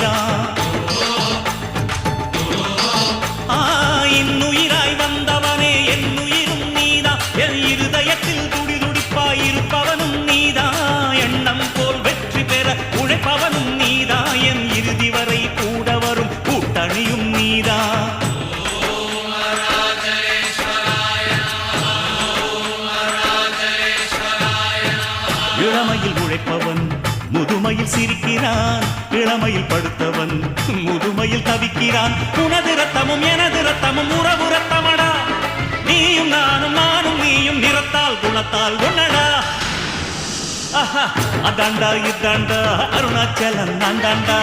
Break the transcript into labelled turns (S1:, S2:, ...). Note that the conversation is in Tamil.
S1: நீதான். இன்னுயிராய் வந்தவனே என்னுயிரும் நீதான். என் இருதயத்தில் துடிதுடிப்பாயிருப்பவனும் நீதான். எண்ணம் போல் வெற்றி பெற உழைப்பவனும் நீதான். என் இறுதி வரை கூட வரும் கூட்டணியும் நீதான். இளமையில் உழைப்பவன் முதுமையில் சிரிக்கிறான். இளமையில் படுத்தவன் முதுமையில் தவிக்கிறான். உனது ரத்தமும் எனது ரத்தமும் உறவு ரத்தமடா. நீயும் நானும் நானும் நீயும் நிறத்தால் குணத்தால் ஒன்னடா. அதாண்டா இதாண்டா அருணாச்சலம் நான்தாண்டா.